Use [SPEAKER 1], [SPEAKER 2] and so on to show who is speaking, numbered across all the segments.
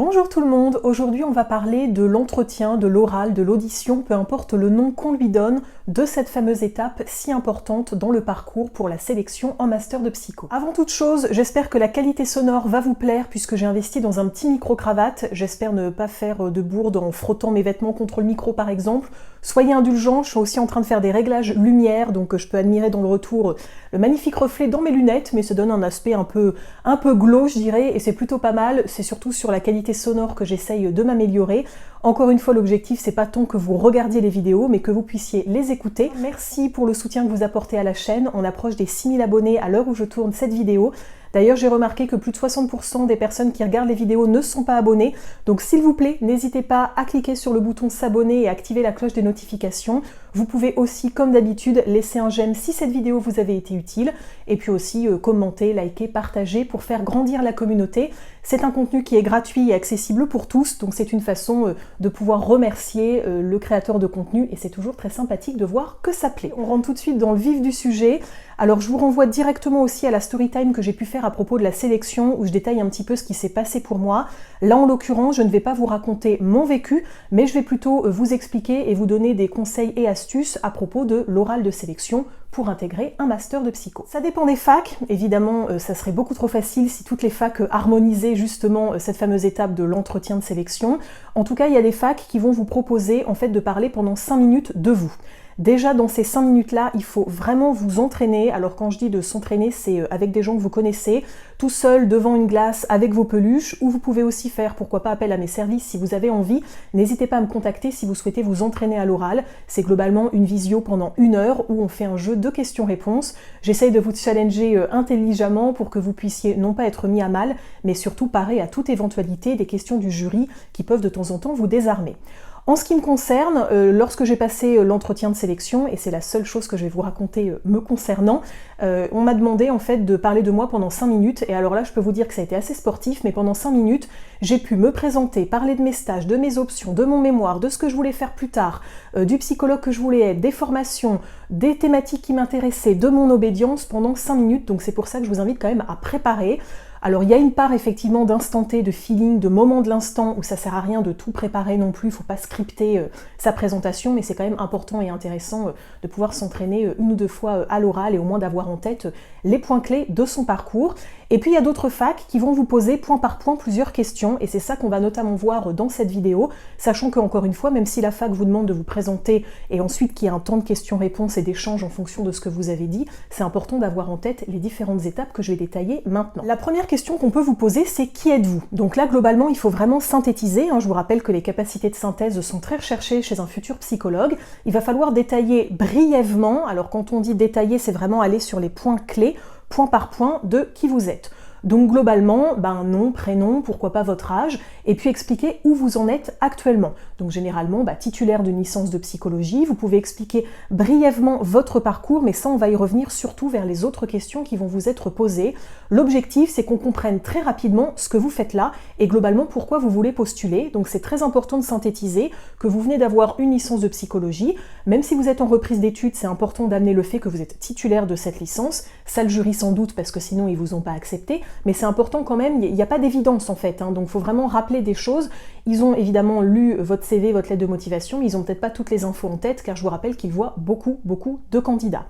[SPEAKER 1] Bonjour tout le monde, aujourd'hui on va parler de l'entretien, de l'oral, de l'audition, peu importe le nom qu'on lui donne, de cette fameuse étape si importante dans le parcours pour la sélection en master de psycho. Avant toute chose, j'espère que la qualité sonore va vous plaire puisque j'ai investi dans un petit micro-cravate, j'espère ne pas faire de bourde en frottant mes vêtements contre le micro par exemple. Soyez indulgents, je suis aussi en train de faire des réglages lumière, donc je peux admirer dans le retour le magnifique reflet dans mes lunettes, mais ça donne un aspect un peu glow je dirais, et c'est plutôt pas mal, c'est surtout sur la qualité sonore que j'essaye de m'améliorer. Encore une fois, l'objectif c'est pas tant que vous regardiez les vidéos, mais que vous puissiez les écouter. Merci pour le soutien que vous apportez à la chaîne, on approche des 6000 abonnés à l'heure où je tourne cette vidéo. D'ailleurs, j'ai remarqué que plus de 60% des personnes qui regardent les vidéos ne sont pas abonnées, donc s'il vous plaît, n'hésitez pas à cliquer sur le bouton s'abonner et activer la cloche des notifications. Vous pouvez aussi, comme d'habitude, laisser un j'aime si cette vidéo vous avait été utile, et puis aussi commenter, liker, partager pour faire grandir la communauté. C'est un contenu qui est gratuit et accessible pour tous, donc c'est une façon de pouvoir remercier le créateur de contenu, et c'est toujours très sympathique de voir que ça plaît. On rentre tout de suite dans le vif du sujet. Alors je vous renvoie directement aussi à la story time que j'ai pu faire à propos de la sélection, où je détaille un petit peu ce qui s'est passé pour moi. Là en l'occurrence, je ne vais pas vous raconter mon vécu, mais je vais plutôt vous expliquer et vous donner des conseils et astuces à propos de l'oral de sélection pour intégrer un master de psycho. Ça dépend des facs, évidemment ça serait beaucoup trop facile si toutes les facs harmonisaient justement cette fameuse étape de l'entretien de sélection. En tout cas, il y a des facs qui vont vous proposer en fait de parler pendant 5 minutes de vous. Déjà dans ces 5 minutes-là, il faut vraiment vous entraîner. Alors quand je dis de s'entraîner, c'est avec des gens que vous connaissez, tout seul devant une glace avec vos peluches, ou vous pouvez aussi faire, pourquoi pas, appel à mes services si vous avez envie. N'hésitez pas à me contacter si vous souhaitez vous entraîner à l'oral. C'est globalement une visio pendant 1 heure où on fait un jeu de questions-réponses. J'essaye de vous challenger intelligemment pour que vous puissiez non pas être mis à mal, mais surtout parer à toute éventualité des questions du jury qui peuvent de temps en temps vous désarmer. En ce qui me concerne, lorsque j'ai passé l'entretien de sélection, et c'est la seule chose que je vais vous raconter me concernant, on m'a demandé en fait de parler de moi pendant 5 minutes, et alors là je peux vous dire que ça a été assez sportif, mais pendant 5 minutes, j'ai pu me présenter, parler de mes stages, de mes options, de mon mémoire, de ce que je voulais faire plus tard, du psychologue que je voulais être, des formations, des thématiques qui m'intéressaient, de mon obédience pendant 5 minutes, donc c'est pour ça que je vous invite quand même à préparer. Alors il y a une part effectivement d'instant T, de feeling, de moment de l'instant où ça sert à rien de tout préparer non plus, il ne faut pas scripter sa présentation, mais c'est quand même important et intéressant de pouvoir s'entraîner 1 ou 2 fois à l'oral et au moins d'avoir en tête les points clés de son parcours. Et puis il y a d'autres facs qui vont vous poser point par point plusieurs questions, et c'est ça qu'on va notamment voir dans cette vidéo, sachant que encore une fois, même si la fac vous demande de vous présenter et ensuite qu'il y a un temps de questions-réponses et d'échanges en fonction de ce que vous avez dit, c'est important d'avoir en tête les différentes étapes que je vais détailler maintenant. La première question qu'on peut vous poser, c'est qui êtes-vous? Donc là, globalement, il faut vraiment synthétiser. Je vous rappelle que les capacités de synthèse sont très recherchées chez un futur psychologue. Il va falloir détailler brièvement. Alors quand on dit détailler, c'est vraiment aller sur les points clés, point par point, de qui vous êtes. Donc globalement, nom, prénom, pourquoi pas votre âge, et puis expliquer où vous en êtes actuellement. Donc généralement, titulaire d'une licence de psychologie, vous pouvez expliquer brièvement votre parcours, mais ça on va y revenir surtout vers les autres questions qui vont vous être posées. L'objectif, c'est qu'on comprenne très rapidement ce que vous faites là, et globalement pourquoi vous voulez postuler. Donc c'est très important de synthétiser que vous venez d'avoir une licence de psychologie, même si vous êtes en reprise d'études, c'est important d'amener le fait que vous êtes titulaire de cette licence, ça le jury sans doute, parce que sinon ils vous ont pas accepté, mais c'est important quand même, il n'y a pas d'évidence en fait, donc il faut vraiment rappeler des choses. Ils ont évidemment lu votre CV, votre lettre de motivation, mais ils n'ont peut-être pas toutes les infos en tête, car je vous rappelle qu'ils voient beaucoup de candidats.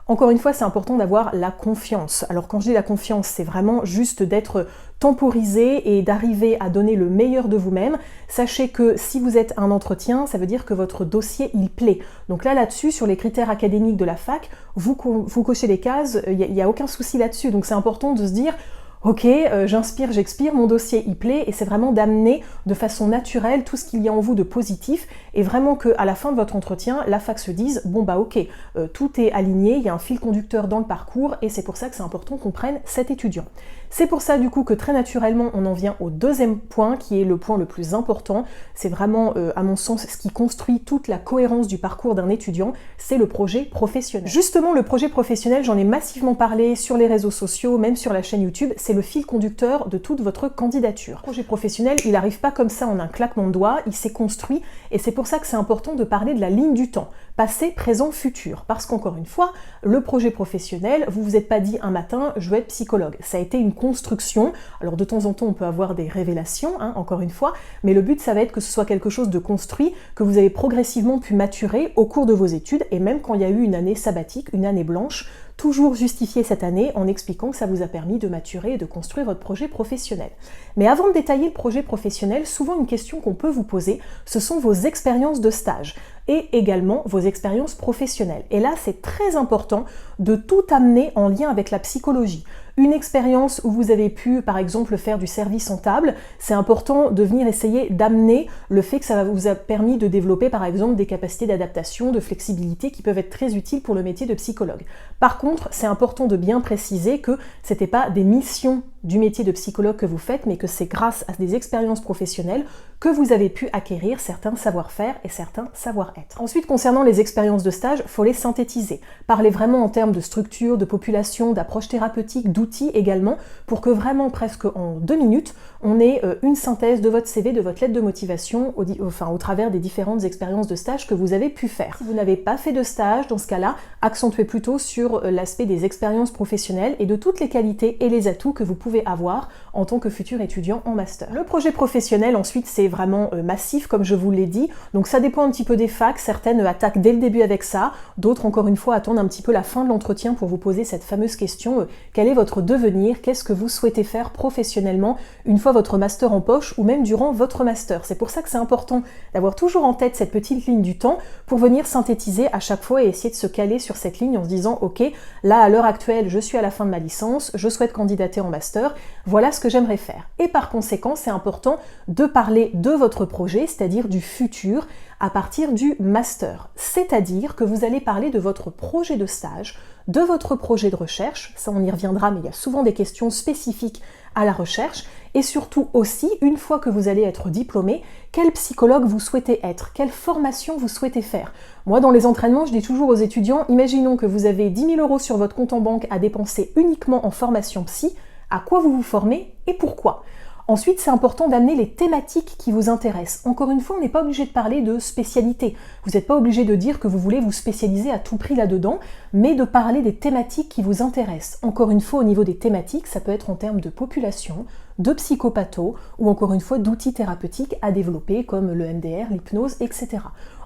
[SPEAKER 1] Encore une fois, c'est important d'avoir la confiance. Alors quand je dis la confiance, c'est vraiment juste d'être temporisé et d'arriver à donner le meilleur de vous-même. Sachez que si vous êtes un entretien, ça veut dire que votre dossier, il plaît. Donc là-dessus, sur les critères académiques de la fac, vous cochez les cases, il n'y a aucun souci là-dessus. Donc c'est important de se dire, ok, j'inspire, j'expire, mon dossier y plaît, et c'est vraiment d'amener de façon naturelle tout ce qu'il y a en vous de positif, et vraiment qu'à la fin de votre entretien, la fac se dise, bon ok, tout est aligné, il y a un fil conducteur dans le parcours, et c'est pour ça que c'est important qu'on prenne cet étudiant. C'est pour ça du coup que très naturellement, on en vient au deuxième point, qui est le point le plus important. C'est vraiment, à mon sens, ce qui construit toute la cohérence du parcours d'un étudiant, c'est le projet professionnel. Justement, le projet professionnel, j'en ai massivement parlé sur les réseaux sociaux, même sur la chaîne YouTube, c'est le fil conducteur de toute votre candidature. Le projet professionnel, il n'arrive pas comme ça en un claquement de doigts, il s'est construit, et c'est pour ça que c'est important de parler de la ligne du temps. Passé, présent, futur. Parce qu'encore une fois, le projet professionnel, vous vous êtes pas dit un matin, je veux être psychologue. Ça a été une construction. Alors de temps en temps, on peut avoir des révélations, encore une fois, mais le but, ça va être que ce soit quelque chose de construit, que vous avez progressivement pu maturer au cours de vos études, et même quand il y a eu une année sabbatique, une année blanche, toujours justifier cette année en expliquant que ça vous a permis de maturer et de construire votre projet professionnel. Mais avant de détailler le projet professionnel, souvent une question qu'on peut vous poser, ce sont vos expériences de stage et également vos expériences professionnelles. Et là, c'est très important de tout amener en lien avec la psychologie. Une expérience où vous avez pu, par exemple, faire du service en table, c'est important de venir essayer d'amener le fait que ça vous a permis de développer, par exemple, des capacités d'adaptation, de flexibilité qui peuvent être très utiles pour le métier de psychologue. Par contre, c'est important de bien préciser que ce n'était pas des missions du métier de psychologue que vous faites, mais que c'est grâce à des expériences professionnelles que vous avez pu acquérir certains savoir-faire et certains savoir-être. Ensuite, concernant les expériences de stage, il faut les synthétiser. Parlez vraiment en termes de structure, de population, d'approche thérapeutique, d'outils également, pour que vraiment presque en 2 minutes, on ait une synthèse de votre CV, de votre lettre de motivation, au travers des différentes expériences de stage que vous avez pu faire. Si vous n'avez pas fait de stage, dans ce cas-là, accentuez plutôt sur l'aspect des expériences professionnelles et de toutes les qualités et les atouts que vous pouvez avoir en tant que futur étudiant en master. Le projet professionnel, ensuite, c'est vraiment massif, comme je vous l'ai dit. Donc ça dépend un petit peu des facs. Certaines attaquent dès le début avec ça. D'autres, encore une fois, attendent un petit peu la fin de l'entretien pour vous poser cette fameuse question. Quel est votre devenir? Qu'est-ce que vous souhaitez faire professionnellement une fois votre master en poche ou même durant votre master? C'est pour ça que c'est important d'avoir toujours en tête cette petite ligne du temps pour venir synthétiser à chaque fois et essayer de se caler sur cette ligne en se disant « Ok, là, à l'heure actuelle, je suis à la fin de ma licence, je souhaite candidater en master. Voilà ce que j'aimerais faire. » Et par conséquent, c'est important de parler de votre projet, c'est-à-dire du futur, à partir du master. C'est-à-dire que vous allez parler de votre projet de stage, de votre projet de recherche, ça on y reviendra, mais il y a souvent des questions spécifiques à la recherche, et surtout aussi, une fois que vous allez être diplômé, quel psychologue vous souhaitez être, quelle formation vous souhaitez faire. Moi, dans les entraînements, je dis toujours aux étudiants, imaginons que vous avez 10 000 € sur votre compte en banque à dépenser uniquement en formation psy, à quoi vous vous formez et pourquoi. Ensuite, c'est important d'amener les thématiques qui vous intéressent. Encore une fois, on n'est pas obligé de parler de spécialité. Vous n'êtes pas obligé de dire que vous voulez vous spécialiser à tout prix là-dedans, mais de parler des thématiques qui vous intéressent. Encore une fois, au niveau des thématiques, ça peut être en termes de population, de psychopatho, ou encore une fois d'outils thérapeutiques à développer comme le MDR, l'hypnose, etc.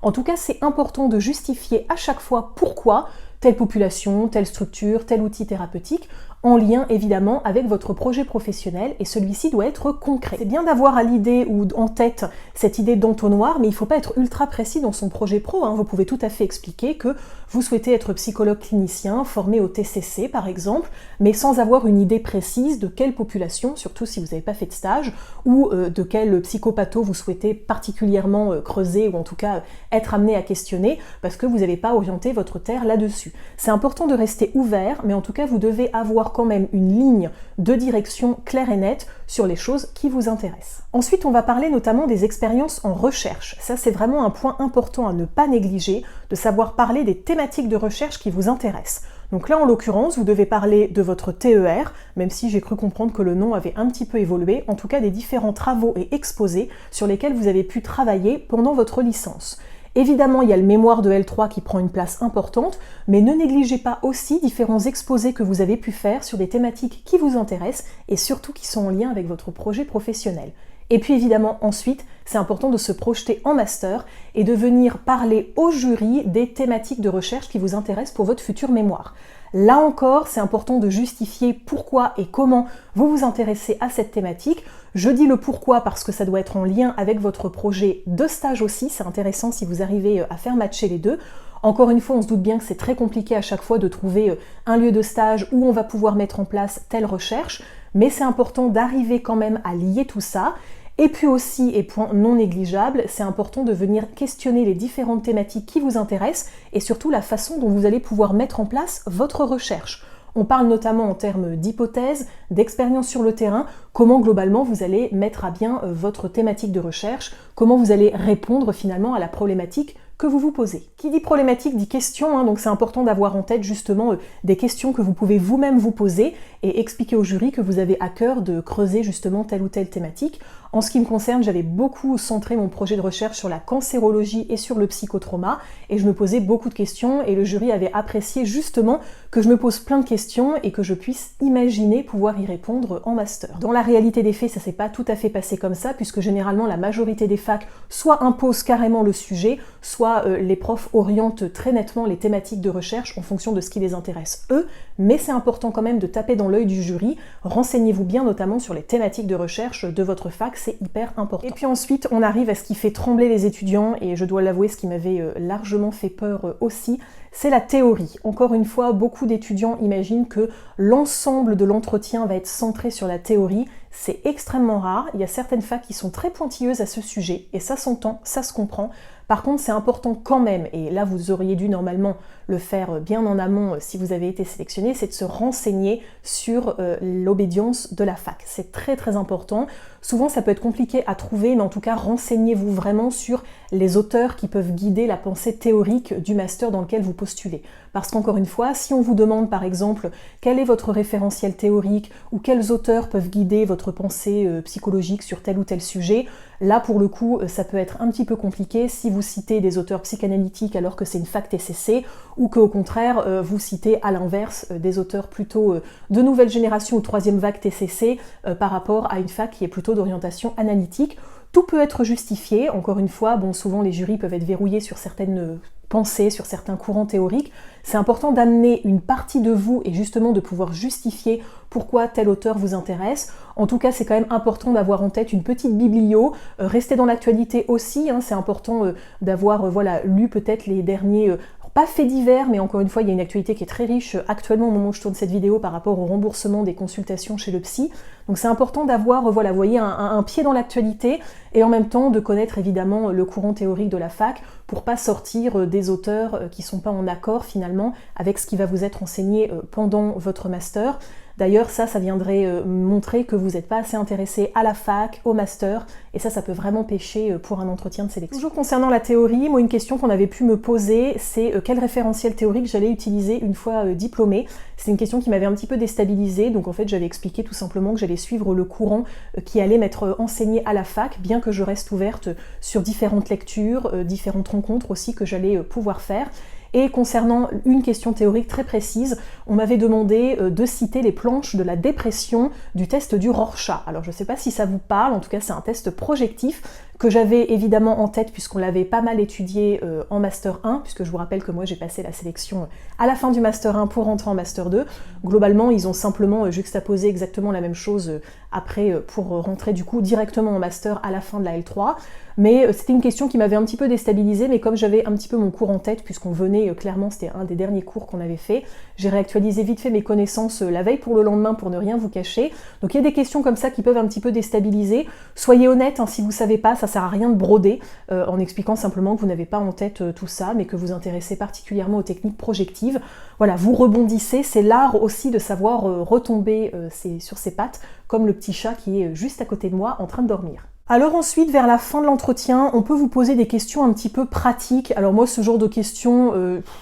[SPEAKER 1] En tout cas, c'est important de justifier à chaque fois pourquoi telle population, telle structure, tel outil thérapeutique, en lien évidemment avec votre projet professionnel, et celui-ci doit être concret. C'est bien d'avoir à l'idée ou en tête cette idée d'entonnoir, mais il ne faut pas être ultra précis dans son projet pro. Vous pouvez tout à fait expliquer que vous souhaitez être psychologue clinicien, formé au TCC par exemple, mais sans avoir une idée précise de quelle population, surtout si vous n'avez pas fait de stage, ou de quel psychopatho vous souhaitez particulièrement creuser, ou en tout cas être amené à questionner, parce que vous n'avez pas orienté votre terre là-dessus. C'est important de rester ouvert, mais en tout cas vous devez avoir quand même une ligne de direction claire et nette sur les choses qui vous intéressent. Ensuite, on va parler notamment des expériences en recherche. Ça, c'est vraiment un point important à ne pas négliger, de savoir parler des thématiques de recherche qui vous intéressent. Donc là, en l'occurrence, vous devez parler de votre TER, même si j'ai cru comprendre que le nom avait un petit peu évolué, en tout cas des différents travaux et exposés sur lesquels vous avez pu travailler pendant votre licence. Évidemment, il y a le mémoire de L3 qui prend une place importante, mais ne négligez pas aussi différents exposés que vous avez pu faire sur des thématiques qui vous intéressent et surtout qui sont en lien avec votre projet professionnel. Et puis évidemment, ensuite, c'est important de se projeter en master et de venir parler au jury des thématiques de recherche qui vous intéressent pour votre futur mémoire. Là encore, c'est important de justifier pourquoi et comment vous vous intéressez à cette thématique. Je dis le pourquoi parce que ça doit être en lien avec votre projet de stage aussi. C'est intéressant si vous arrivez à faire matcher les deux. Encore une fois, on se doute bien que c'est très compliqué à chaque fois de trouver un lieu de stage où on va pouvoir mettre en place telle recherche, mais c'est important d'arriver quand même à lier tout ça. Et puis aussi, et point non négligeable, c'est important de venir questionner les différentes thématiques qui vous intéressent et surtout la façon dont vous allez pouvoir mettre en place votre recherche. On parle notamment en termes d'hypothèses, d'expérience sur le terrain, comment globalement vous allez mettre à bien votre thématique de recherche, comment vous allez répondre finalement à la problématique que vous vous posez. Qui dit problématique dit question, donc c'est important d'avoir en tête justement des questions que vous pouvez vous-même vous poser et expliquer au jury que vous avez à cœur de creuser justement telle ou telle thématique. En ce qui me concerne, j'avais beaucoup centré mon projet de recherche sur la cancérologie et sur le psychotrauma, et je me posais beaucoup de questions, et le jury avait apprécié justement que je me pose plein de questions et que je puisse imaginer pouvoir y répondre en master. Dans la réalité des faits, ça s'est pas tout à fait passé comme ça, puisque généralement la majorité des facs soit imposent carrément le sujet, soit les profs orientent très nettement les thématiques de recherche en fonction de ce qui les intéresse eux, mais c'est important quand même de taper dans l'œil du jury, renseignez-vous bien notamment sur les thématiques de recherche de votre fac, c'est hyper important. Et puis ensuite, on arrive à ce qui fait trembler les étudiants, et je dois l'avouer, ce qui m'avait largement fait peur aussi, c'est la théorie. Encore une fois, beaucoup d'étudiants imaginent que l'ensemble de l'entretien va être centré sur la théorie. C'est extrêmement rare. Il y a certaines facs qui sont très pointilleuses à ce sujet, et ça s'entend, ça se comprend. Par contre, c'est important quand même, et là vous auriez dû normalement le faire bien en amont si vous avez été sélectionné, c'est de se renseigner sur l'obédience de la fac. C'est très très important. Souvent ça peut être compliqué à trouver, mais en tout cas renseignez-vous vraiment sur les auteurs qui peuvent guider la pensée théorique du master dans lequel vous postulez. Parce qu'encore une fois, si on vous demande par exemple quel est votre référentiel théorique ou quels auteurs peuvent guider votre pensée psychologique sur tel ou tel sujet, là pour le coup ça peut être un petit peu compliqué si vous citez des auteurs psychanalytiques alors que c'est une fac TCC, ou qu'au contraire vous citez à l'inverse des auteurs plutôt de nouvelle génération ou troisième vague TCC par rapport à une fac qui est plutôt d'orientation analytique. Tout peut être justifié, encore une fois, bon souvent les jurys peuvent être verrouillés sur certaines pensées, sur certains courants théoriques. C'est important d'amener une partie de vous et justement de pouvoir justifier pourquoi tel auteur vous intéresse. En tout cas, c'est quand même important d'avoir en tête une petite biblio, rester dans l'actualité aussi, hein, c'est important d'avoir lu peut-être les derniers... pas faits divers, mais encore une fois, il y a une actualité qui est très riche actuellement au moment où je tourne cette vidéo par rapport au remboursement des consultations chez le psy. Donc c'est important d'avoir, vous voyez, un pied dans l'actualité et en même temps de connaître évidemment le courant théorique de la fac pour pas sortir des auteurs qui sont pas en accord finalement avec ce qui va vous être enseigné pendant votre master. D'ailleurs, ça viendrait montrer que vous n'êtes pas assez intéressé à la fac, au master, et ça peut vraiment pêcher pour un entretien de sélection. Toujours concernant la théorie, moi une question qu'on avait pu me poser, c'est quel référentiel théorique j'allais utiliser une fois diplômée. C'est une question qui m'avait un petit peu déstabilisée, donc en fait j'avais expliqué tout simplement que j'allais suivre le courant qui allait m'être enseigné à la fac, bien que je reste ouverte sur différentes lectures, différentes rencontres aussi que j'allais pouvoir faire. Et concernant une question théorique très précise, on m'avait demandé de citer les planches de la dépression du test du Rorschach. Alors je ne sais pas si ça vous parle, en tout cas c'est un test projectif que j'avais évidemment en tête puisqu'on l'avait pas mal étudié en Master 1, puisque je vous rappelle que moi j'ai passé la sélection à la fin du Master 1 pour rentrer en Master 2. Globalement, ils ont simplement juxtaposé exactement la même chose après pour rentrer du coup directement en Master à la fin de la L3. Mais c'était une question qui m'avait un petit peu déstabilisée, mais comme j'avais un petit peu mon cours en tête, puisqu'on venait, clairement c'était un des derniers cours qu'on avait fait, j'ai réactualisé vite fait mes connaissances la veille pour le lendemain pour ne rien vous cacher. Donc il y a des questions comme ça qui peuvent un petit peu déstabiliser. Soyez honnête, hein, si vous savez pas, ça sert à rien de broder en expliquant simplement que vous n'avez pas en tête tout ça, mais que vous intéressez particulièrement aux techniques projectives. Voilà, vous rebondissez, c'est l'art aussi de savoir retomber sur ses pattes, comme le petit chat qui est juste à côté de moi en train de dormir. Alors ensuite, vers la fin de l'entretien, on peut vous poser des questions un petit peu pratiques. Alors moi, ce genre de questions,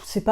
[SPEAKER 1] c'est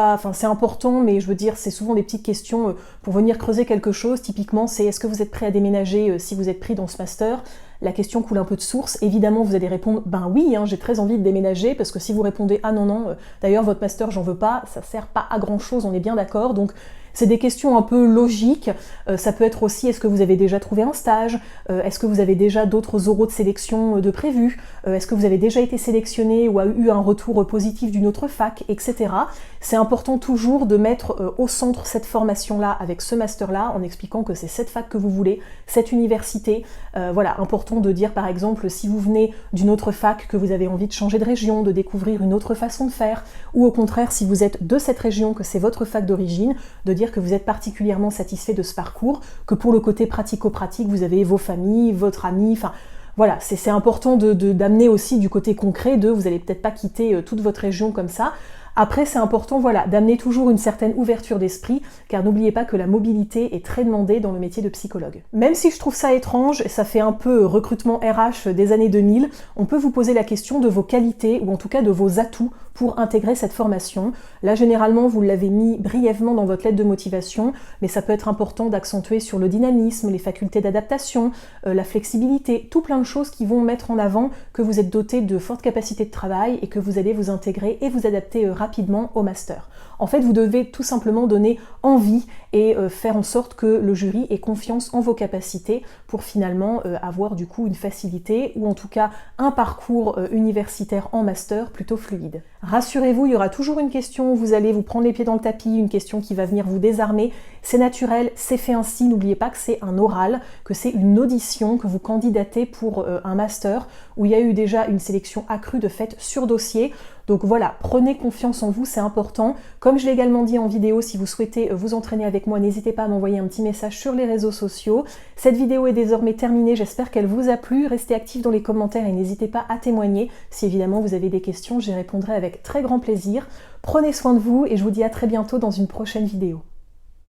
[SPEAKER 1] important, mais je veux dire, c'est souvent des petites questions pour venir creuser quelque chose. Typiquement, c'est est-ce que vous êtes prêt à déménager si vous êtes pris dans ce master ? La question coule un peu de source. Évidemment, vous allez répondre, ben oui, hein, j'ai très envie de déménager, parce que si vous répondez, ah non, d'ailleurs, votre master, j'en veux pas, ça sert pas à grand chose, on est bien d'accord. Donc, c'est des questions un peu logiques. Ça peut être aussi, est-ce que vous avez déjà trouvé un stage ? Est-ce que vous avez déjà d'autres oraux de sélection de prévus ? Est-ce que vous avez déjà été sélectionné ou a eu un retour positif d'une autre fac, etc. C'est important toujours de mettre au centre cette formation-là avec ce master-là en expliquant que c'est cette fac que vous voulez, cette université. Voilà, important de dire par exemple si vous venez d'une autre fac que vous avez envie de changer de région, de découvrir une autre façon de faire, ou au contraire si vous êtes de cette région, que c'est votre fac d'origine, de dire que vous êtes particulièrement satisfait de ce parcours, que pour le côté pratico-pratique, vous avez vos familles, votre ami, enfin voilà, c'est important d'amener aussi du côté concret vous allez peut-être pas quitter toute votre région comme ça. Après, c'est important, voilà, d'amener toujours une certaine ouverture d'esprit, car n'oubliez pas que la mobilité est très demandée dans le métier de psychologue. Même si je trouve ça étrange, ça fait un peu recrutement RH des années 2000, on peut vous poser la question de vos qualités, ou en tout cas de vos atouts, pour intégrer cette formation. Là, généralement, vous l'avez mis brièvement dans votre lettre de motivation, mais ça peut être important d'accentuer sur le dynamisme, les facultés d'adaptation, la flexibilité, tout plein de choses qui vont mettre en avant que vous êtes doté de fortes capacités de travail et que vous allez vous intégrer et vous adapter rapidement au master. En fait, vous devez tout simplement donner envie et faire en sorte que le jury ait confiance en vos capacités pour finalement avoir du coup une facilité ou en tout cas un parcours universitaire en master plutôt fluide. Rassurez-vous, il y aura toujours une question où vous allez vous prendre les pieds dans le tapis, une question qui va venir vous désarmer. C'est naturel, c'est fait ainsi, n'oubliez pas que c'est un oral, que c'est une audition, que vous candidatez pour un master où il y a eu déjà une sélection accrue de fait sur dossier. Donc voilà, prenez confiance en vous, c'est important. Comme je l'ai également dit en vidéo, si vous souhaitez vous entraîner avec moi, n'hésitez pas à m'envoyer un petit message sur les réseaux sociaux. Cette vidéo est désormais terminée, j'espère qu'elle vous a plu. Restez actifs dans les commentaires et n'hésitez pas à témoigner. Si évidemment vous avez des questions, j'y répondrai avec très grand plaisir. Prenez soin de vous et je vous dis à très bientôt dans une prochaine vidéo.